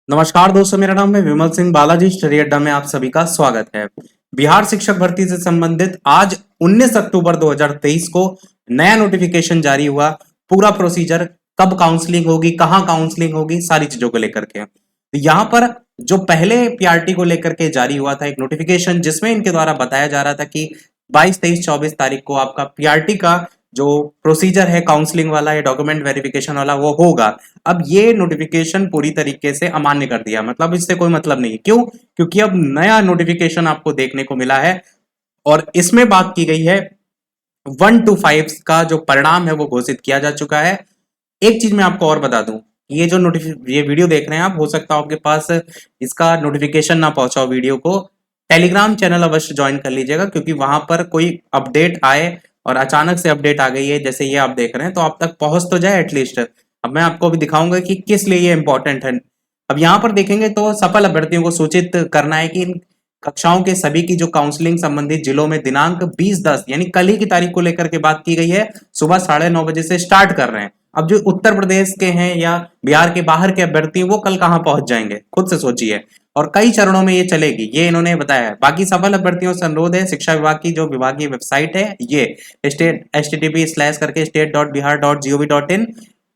नमस्कार दोस्तों, मेरा नाम है विमल सिंह बालाजी। स्टडी अड्डा में आप सभी का स्वागत है। बिहार शिक्षक भर्ती से संबंधित आज 19 अक्टूबर 2023 को नया नोटिफिकेशन जारी हुआ। पूरा प्रोसीजर, कब काउंसलिंग होगी, कहाँ काउंसलिंग होगी, सारी चीजों को लेकर के तो यहाँ पर जो पहले पीआरटी को लेकर के जारी हुआ था एक नोटिफिकेशन, जिसमें इनके द्वारा बताया जा रहा था कि 22, 23, 24 तारीख को आपका पीआरटी का जो प्रोसीजर है काउंसलिंग वाला या डॉक्यूमेंट वेरिफिकेशन वाला वो होगा। अब ये नोटिफिकेशन पूरी तरीके से अमान्य कर दिया, मतलब इससे कोई मतलब नहीं। क्यों? क्योंकि अब नया नोटिफिकेशन आपको देखने को मिला है और इसमें बात की गई है 1 to 5 का जो परिणाम है वो घोषित किया जा चुका है। एक चीज मैं आपको और बता दूं, ये जो ये वीडियो देख रहे हैं आप, हो सकता है आपके पास इसका नोटिफिकेशन ना पहुंचा हो वीडियो को। टेलीग्राम चैनल अवश्य ज्वाइन कर लीजिएगा, क्योंकि वहां पर कोई अपडेट आए और अचानक से अपडेट आ गई है जैसे ये आप देख रहे हैं, तो आप तक पहुंच तो जाए एटलीस्ट। अब मैं आपको भी दिखाऊंगा कि किस लिए ये इंपॉर्टेंट है। अब यहाँ पर देखेंगे तो सफल अभ्यर्थियों को सूचित करना है कि इन कक्षाओं के सभी की जो काउंसलिंग संबंधित जिलों में दिनांक 20/10 यानी कल ही की तारीख को लेकर के बात की गई है, सुबह 9:30 बजे से स्टार्ट कर रहे हैं। अब जो उत्तर प्रदेश के हैं या बिहार के बाहर के अभ्यर्थी वो कल कहां पहुंच जाएंगे, खुद से सोचिए। और कई चरणों में ये चलेगी, ये इन्होंने बताया है। बाकी सफल अभ्यर्थियों से अनुरोध है, शिक्षा विभाग की जो विभागीय वेबसाइट है ये स्टेट http करके state.bihar.gov.in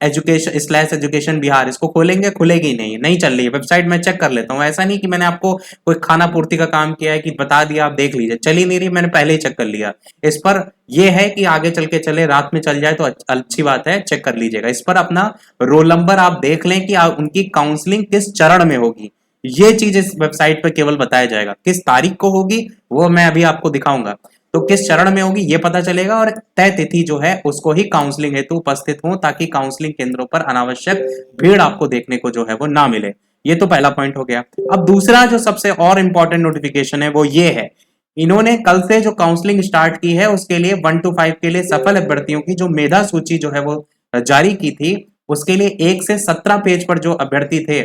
एजुकेशन बिहार, इसको खोलेंगे, खुलेगी नहीं चल रही है वेबसाइट। मैं चेक कर लेता हूँ, ऐसा नहीं कि मैंने आपको कोई खाना पूर्ति का काम किया है कि बता दिया आप देख लीजिए, चली नहीं रही, मैंने पहले ही चेक कर लिया। इस पर यह है कि आगे चल के चले, रात में चल जाए तो अच्छी बात है, चेक कर लीजिएगा। इस पर अपना रोल नंबर आप देख लें कि उनकी काउंसलिंग किस चरण में होगी। ये चीज इस वेबसाइट पर केवल बताया जाएगा, किस तारीख को होगी वो मैं अभी आपको दिखाऊंगा, तो किस चरण में होगी ये पता चलेगा। और तय तिथि जो है उसको ही काउंसलिंग हेतु उपस्थित हो, ताकि काउंसलिंग केंद्रों पर अनावश्यक भीड़ आपको देखने को जो है वो ना मिले। ये तो पहला पॉइंट हो गया। अब दूसरा जो सबसे और इंपॉर्टेंट नोटिफिकेशन है वो ये है, इन्होंने कल से जो काउंसलिंग स्टार्ट की है उसके लिए 1 to 5 के लिए सफल अभ्यर्थियों की जो मेधा सूची जो है वो जारी की थी, उसके लिए 1 से 17 पेज पर जो अभ्यर्थी थे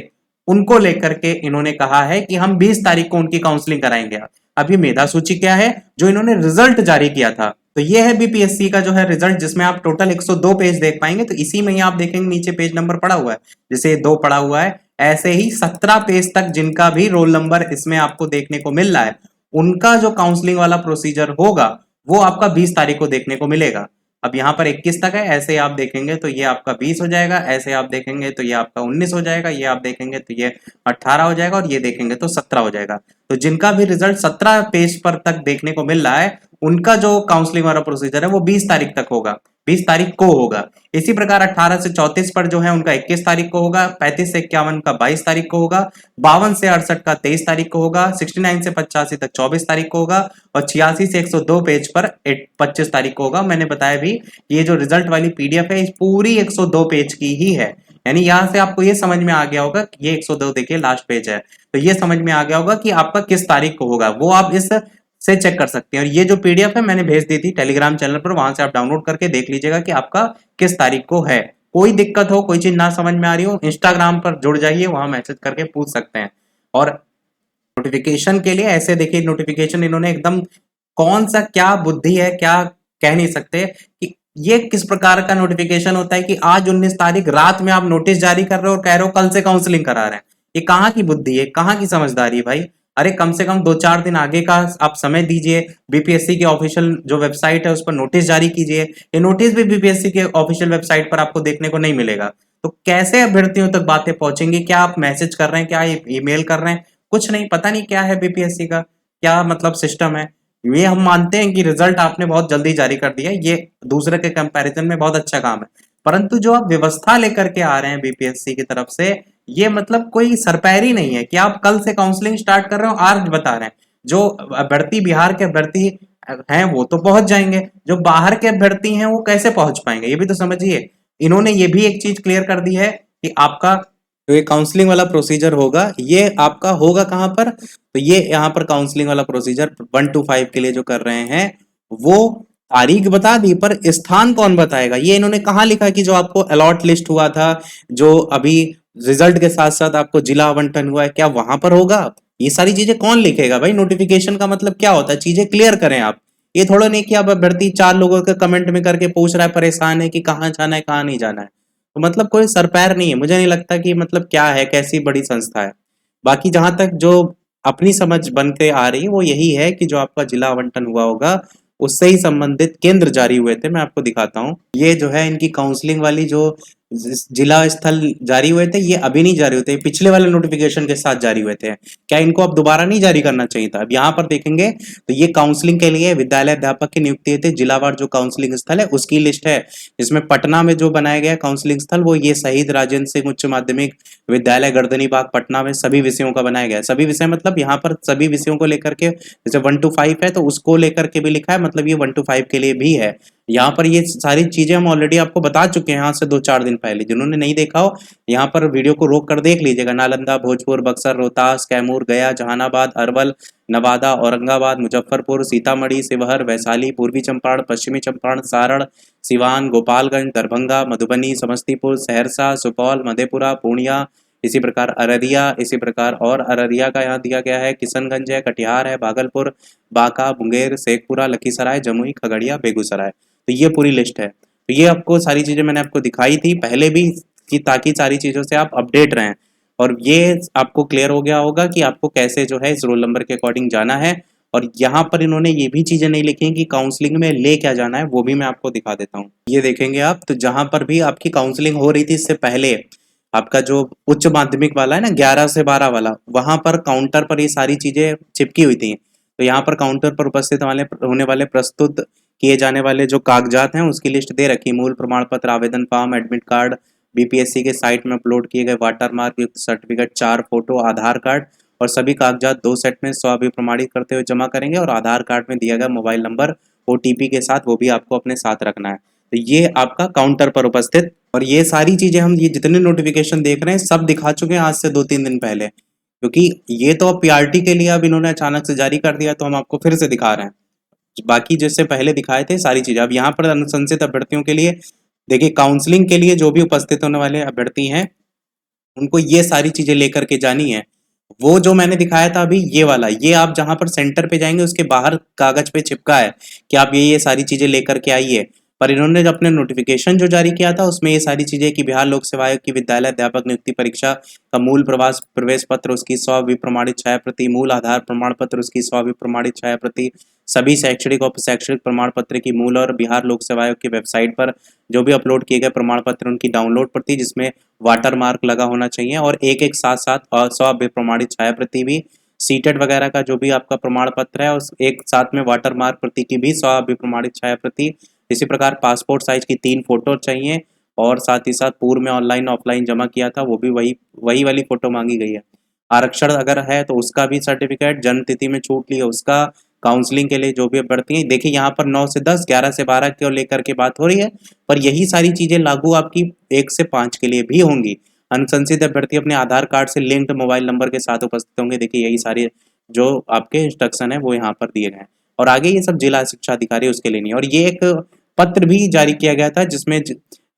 उनको लेकर के इन्होंने कहा है कि हम 20 तारीख को उनकी काउंसलिंग कराएंगे। अभी मेधा सूची क्या है, जो इन्होंने रिजल्ट जारी किया था, तो ये है बीपीएससी का जो है रिजल्ट, जिसमें आप टोटल 102 पेज देख पाएंगे। तो इसी में ही आप देखेंगे नीचे पेज नंबर पड़ा हुआ है, जैसे 2 पड़ा हुआ है, ऐसे ही 17 पेज तक जिनका भी रोल नंबर इसमें आपको देखने को मिल रहा है, उनका जो काउंसलिंग वाला प्रोसीजर होगा वो आपका 20 तारीख को देखने को मिलेगा। अब यहाँ पर 21 तक है, ऐसे आप देखेंगे तो ये आपका 20 हो जाएगा, ऐसे आप देखेंगे तो ये आपका 19 हो जाएगा, ये आप देखेंगे तो ये 18 हो जाएगा, और ये देखेंगे तो 17 हो जाएगा। तो जिनका भी रिजल्ट 17 पेज पर तक देखने को मिल रहा है, उनका जो काउंसलिंग वाला प्रोसीजर है वो 20 तारीख तक होगा, 20 तारीख को होगा। इसी प्रकार 18 से 34 पर जो है उनका 21 तारीख को होगा, 35 से 51 का 22 तारीख को होगा, 52 से 68 का 23 तारीख को होगा, 69 से 85 तक 24 तारीख को होगा, और 86 से 102 पेज पर 25 तारीख को होगा। मैंने बताया भी, ये जो रिजल्ट वाली पीडीएफ है इस पूरी 102 पेज की ही है, यानी यहां से आपको ये समझ में आ गया होगा कि ये 102 देखिए लास्ट पेज है, तो ये समझ में आ गया होगा कि आपका किस तारीख को होगा, वो आप इस से चेक कर सकते हैं। और ये जो पीडीएफ है मैंने भेज दी थी टेलीग्राम चैनल पर, वहां से आप डाउनलोड करके देख लीजिएगा कि आपका किस तारीख को है। कोई दिक्कत हो, कोई चीज ना समझ में आ रही हो, इंस्टाग्राम पर जुड़ जाइए, वहां मैसेज करके पूछ सकते हैं। और नोटिफिकेशन के लिए ऐसे देखिए, नोटिफिकेशन इन्होंने एकदम कौन सा क्या बुद्धि है क्या कह नहीं सकते कि ये किस प्रकार का नोटिफिकेशन होता है कि आज 19 तारीख रात में आप नोटिस जारी कर रहे हो और कह रहे हो कल से काउंसलिंग करा रहे हैं। ये कहाँ की बुद्धि है, कहाँ की समझदारी है भाई? अरे कम से कम 2-4 दिन आगे का आप समय दीजिए, बीपीएससी की ऑफिशियल जो वेबसाइट है उस पर नोटिस जारी कीजिए। ये नोटिस भी बीपीएससी के ऑफिशियल वेबसाइट पर आपको देखने को नहीं मिलेगा। तो कैसे अभ्यर्थियों तक बातें पहुंचेंगी? क्या आप मैसेज कर रहे हैं, क्या ईमेल कर रहे हैं? कुछ नहीं, पता नहीं क्या है बीपीएससी का, क्या मतलब सिस्टम है। ये हम मानते हैं कि रिजल्ट आपने बहुत जल्दी जारी कर दिया, ये दूसरे के कंपैरिजन में बहुत अच्छा काम है, परंतु जो आप व्यवस्था लेकर के आ रहे हैं बीपीएससी की तरफ से, ये मतलब कोई सरपैरी नहीं है कि आप कल से काउंसलिंग स्टार्ट कर रहे हो, आज बता रहे हैं। जो अभ्यर्थी बिहार के अभ्यर्थी हैं वो तो पहुंच जाएंगे, जो बाहर के अभ्यर्थी हैं वो कैसे पहुंच पाएंगे, ये भी तो समझिए। इन्होंने ये भी एक चीज क्लियर कर दी है कि आपका जो ये काउंसलिंग वाला प्रोसीजर होगा ये आपका होगा कहां पर, तो ये यहाँ पर काउंसलिंग वाला प्रोसीजर 1 to 5 के लिए जो कर रहे हैं वो तारीख बता दी, पर स्थान कौन बताएगा? ये इन्होंने कहाँ लिखा कि जो आपको अलॉट लिस्ट हुआ था, जो अभी रिजल्ट के साथ साथ आपको जिला आवंटन हुआ है, क्या वहां पर होगा? ये सारी चीजें कौन लिखेगा भाई? नोटिफिकेशन का मतलब क्या होता है, चीजें क्लियर करें आप। ये थोड़ा नहीं कि आप अभ्यर्थी 4 लोगों के कमेंट में करके पूछ रहा है, परेशान है कि कहाँ जाना है कहाँ नहीं जाना है। तो मतलब कोई सर पैर नहीं है, मुझे नहीं लगता कि मतलब क्या है, कैसी बड़ी संस्था है। बाकी जहाँ तक जो अपनी समझ बन के आ रही है वो यही है कि जो आपका जिला आवंटन हुआ होगा उससे ही संबंधित केंद्र जारी हुए थे। मैं आपको दिखाता हूँ, ये जो है इनकी काउंसलिंग वाली जो जिला स्थल जारी हुए थे, ये अभी नहीं जारी होते, पिछले वाले नोटिफिकेशन के साथ जारी हुए थे। क्या इनको अब दोबारा नहीं जारी करना चाहिए था? अब यहाँ पर देखेंगे तो ये काउंसलिंग के लिए विद्यालय अध्यापक की नियुक्ति हेतु जिलावार जो काउंसलिंग स्थल है उसकी लिस्ट है। इसमें पटना में जो बनाया गया काउंसलिंग स्थल वो ये शहीद राजेंद्र सिंह उच्च माध्यमिक विद्यालय गर्दनी बाग पटना में सभी विषयों का बनाया गया है। सभी विषय मतलब यहाँ पर सभी विषयों को लेकर के, जैसे 1 to 5 है तो उसको लेकर के भी लिखा है, मतलब ये 1 to 5 के लिए भी है। यहाँ पर ये सारी चीजें हम ऑलरेडी आपको बता चुके हैं यहाँ से 2-4 दिन पहले। जिन्होंने नहीं देखा हो यहाँ पर वीडियो को रोक कर देख लीजिएगा। नालंदा, भोजपुर, बक्सर, रोहतास, कैमूर, गया, जहानाबाद, अरवल, नवादा, औरंगाबाद, मुजफ्फरपुर, सीतामढ़ी, शिवहर, वैशाली, पूर्वी चंपारण, पश्चिमी चंपारण, सारण, सिवान, गोपालगंज, दरभंगा, मधुबनी, समस्तीपुर, सहरसा, सुपौल, मधेपुरा, पूर्णिया, इसी प्रकार अररिया, इसी प्रकार और अररिया का यहाँ दिया गया है, किशनगंज है, कटिहार है, भागलपुर, बांका, मुंगेर, शेखपुरा, लखीसराय, जमुई, खगड़िया, बेगूसराय। तो ये पूरी लिस्ट है। तो ये आपको सारी चीजें मैंने आपको दिखाई थी पहले भी कि ताकि सारी चीजों से आप अपडेट रहें, और ये आपको क्लियर हो गया होगा कि आपको कैसे जो है इस रोल नंबर के अकॉर्डिंग जाना है। और यहाँ पर इन्होंने ये भी चीजें नहीं लिखी कि काउंसलिंग में ले क्या जाना है, वो भी मैं आपको दिखा देता हूँ। ये देखेंगे आप, तो जहां पर भी आपकी काउंसलिंग हो रही थी इससे पहले, आपका जो उच्च माध्यमिक वाला है ना 11 से 12 वाला, वहां पर काउंटर पर ये सारी चीजें चिपकी हुई थी। तो यहाँ पर काउंटर पर उपस्थित होने वाले प्रस्तुत किए जाने वाले जो कागजात हैं उसकी लिस्ट दे रखी। मूल प्रमाण पत्र, आवेदन फॉर्म, एडमिट कार्ड, बीपीएससी के साइट में अपलोड किए गए वाटरमार्क युक्त सर्टिफिकेट, 4 फोटो, आधार कार्ड और सभी कागजात 2 सेट में स्वअभिप्रमाणित करते हुए जमा करेंगे, और आधार कार्ड में दिया गया मोबाइल नंबर ओटीपी के साथ वो भी आपको अपने साथ रखना है। तो ये आपका काउंटर पर उपस्थित, और ये सारी चीजें हम ये जितने नोटिफिकेशन देख रहे हैं सब दिखा चुके हैं आज से 2-3 दिन पहले, क्योंकि ये तो अब पीआरटी के लिए अब इन्होंने अचानक से जारी कर दिया तो हम आपको फिर से दिखा रहे हैं। बाकी जैसे पहले दिखाए थे सारी चीजें अब यहाँ पर अनुशंसित अभ्यर्थियों के लिए देखिए, काउंसलिंग के लिए जो भी उपस्थित होने वाले अभ्यर्थी हैं उनको ये सारी चीजें लेकर के जानी है। वो जो मैंने दिखाया था अभी ये वाला, ये आप जहां पर सेंटर पे जाएंगे उसके बाहर कागज पे चिपका है कि आप ये सारी चीजें लेकर के आइए। पर इन्होंने जो अपने नोटिफिकेशन जो जारी किया था उसमें ये सारी चीजें कि बिहार लोक सेवा आयोग की विद्यालय अध्यापक नियुक्ति परीक्षा का मूल प्रवास प्रवेश पत्र, उसकी स्वविप्रमाणित छाया प्रति, मूल आधार प्रमाण पत्र, उसकी स्वविप्रमाणित छाया प्रति, सभी शैक्षणिक और शैक्षणिक प्रमाण पत्र की मूल और बिहार लोक सेवा आयोग की वेबसाइट पर जो भी अपलोड किए गए प्रमाण पत्र उनकी डाउनलोड प्रति जिसमें वाटर मार्क लगा होना चाहिए, और एक साथ साथ स्वविप्रमाणित छाया प्रति भी, सीटेट वगैरह का जो भी आपका प्रमाण पत्र है उस एक साथ में वाटर मार्क प्रति की भी स्वविप्रमाणित छाया प्रति। इसी प्रकार पासपोर्ट साइज की 3 फोटो चाहिए, और साथ ही साथ पूर्व में ऑनलाइन ऑफलाइन जमा किया था वो भी वही वाली फोटो मांगी गई है। आरक्षण अगर है तो उसका भी सर्टिफिकेट, जन्म तिथि में छूट ली है उसका, काउंसलिंग के लिए जो भी अभ्यर्थी हैं, देखिए यहाँ पर 9 से 10, 11 से 12 को लेकर के बात हो रही है, पर यही सारी चीजें लागू आपकी 1 से 5 के लिए भी होंगी। अनुशंसित अभ्यर्थी अपने आधार कार्ड से लिंक्ड मोबाइल नंबर के साथ उपस्थित होंगे। देखिए यही सारे जो आपके इंस्ट्रक्शन है वो यहाँ पर दिए गए हैं, और आगे ये सब जिला शिक्षा अधिकारी उसके लिए नहीं। और ये एक पत्र भी जारी किया गया था जिसमें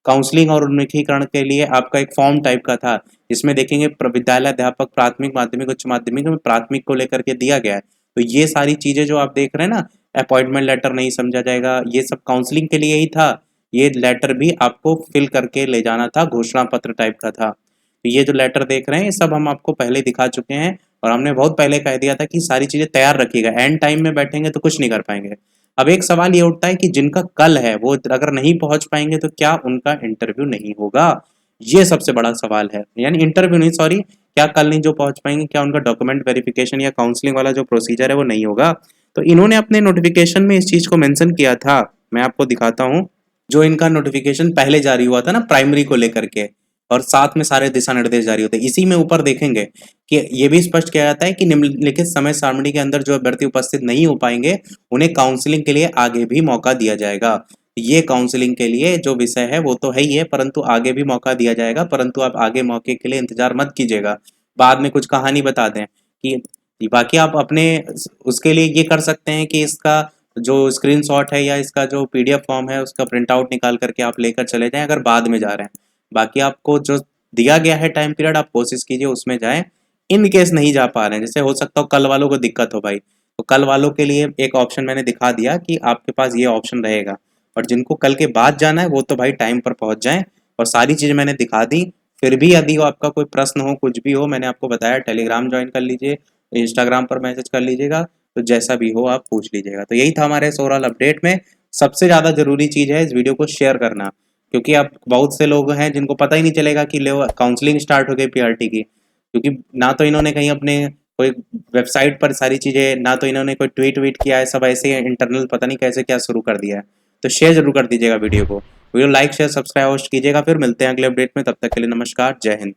काउंसलिंग और उन्मुखीकरण के लिए आपका एक फॉर्म टाइप का था, जिसमें देखेंगे विद्यालय अध्यापक प्राथमिक, माध्यमिक, उच्च माध्यमिक में प्राथमिक को लेकर के दिया गया है। तो ये सारी चीजें जो आप देख रहे हैं ना, अपॉइंटमेंट लेटर नहीं समझा जाएगा, ये सब काउंसलिंग के लिए ही था। ये लेटर भी आपको फिल करके ले जाना था, घोषणा पत्र टाइप का था। तो ये जो लेटर देख रहे हैं ये सब हम आपको पहले दिखा चुके हैं, और हमने बहुत पहले कह दिया था कि सारी चीजें तैयार रखिएगा, एंड टाइम में बैठेंगे तो कुछ नहीं कर पाएंगे। अब एक सवाल ये उठता है कि जिनका कल है वो अगर नहीं पहुंच पाएंगे तो क्या उनका इंटरव्यू नहीं होगा? ये सबसे बड़ा सवाल है, यानी इंटरव्यू नहीं, सॉरी, क्या कल नहीं जो पहुंच पाएंगे क्या उनका डॉक्यूमेंट वेरिफिकेशन या काउंसलिंग वाला जो प्रोसीजर है वो नहीं होगा? तो इन्होंने अपने नोटिफिकेशन में इस चीज को मेंशन किया था, मैं आपको दिखाता हूँ। जो इनका नोटिफिकेशन पहले जारी हुआ था ना प्राइमरी को लेकर के, और साथ में सारे दिशा निर्देश जारी होते हैं, इसी में ऊपर देखेंगे कि ये भी स्पष्ट किया जाता है कि निम्नलिखित समय सारणी के अंदर जो अभ्यर्थी उपस्थित नहीं हो पाएंगे उन्हें काउंसलिंग के लिए आगे भी मौका दिया जाएगा। ये काउंसलिंग के लिए जो विषय है वो तो है ही है, परंतु आगे भी मौका दिया जाएगा, परंतु आप आगे मौके के लिए इंतजार मत कीजिएगा, बाद में कुछ कहानी बता दें कि बाकी आप अपने उसके लिए ये कर सकते हैं कि इसका जो स्क्रीनशॉट है या इसका जो पीडीएफ फॉर्म है उसका प्रिंट आउट निकाल करके आप लेकर चले जाएं अगर बाद में जा रहे हैं। बाकी आपको जो दिया गया है टाइम पीरियड आप कोशिश कीजिए उसमें जाएं। इन केस नहीं जा पा रहे हैं, जैसे हो सकता हो कल वालों को दिक्कत हो भाई, तो कल वालों के लिए एक ऑप्शन मैंने दिखा दिया कि आपके पास ये ऑप्शन रहेगा, और जिनको कल के बाद जाना है वो तो भाई टाइम पर पहुंच जाएं, और सारी चीज़ें मैंने दिखा दी। फिर भी यदि आपका कोई प्रश्न हो, कुछ भी हो, मैंने आपको बताया टेलीग्राम ज्वाइन कर लीजिए, इंस्टाग्राम पर मैसेज कर लीजिएगा, तो जैसा भी हो आप पूछ लीजिएगा। तो यही था हमारे इस ओवरऑल अपडेट में। सबसे ज़्यादा ज़रूरी चीज़ है इस वीडियो को शेयर करना, क्योंकि अब बहुत से लोग हैं जिनको पता ही नहीं चलेगा कि काउंसलिंग स्टार्ट हो गई पीआरटी की, क्योंकि ना तो इन्होंने कहीं अपने कोई वेबसाइट पर सारी चीज़ें, ना तो इन्होंने कोई ट्वीट वीट किया है, सब ऐसे ही इंटरनल पता नहीं कैसे क्या शुरू कर दिया है। तो शेयर जरूर कर दीजिएगा वीडियो को, वीडियो लाइक शेयर सब्सक्राइब कीजिएगा। फिर मिलते हैं अगले अपडेट में, तब तक के लिए नमस्कार, जय हिंद।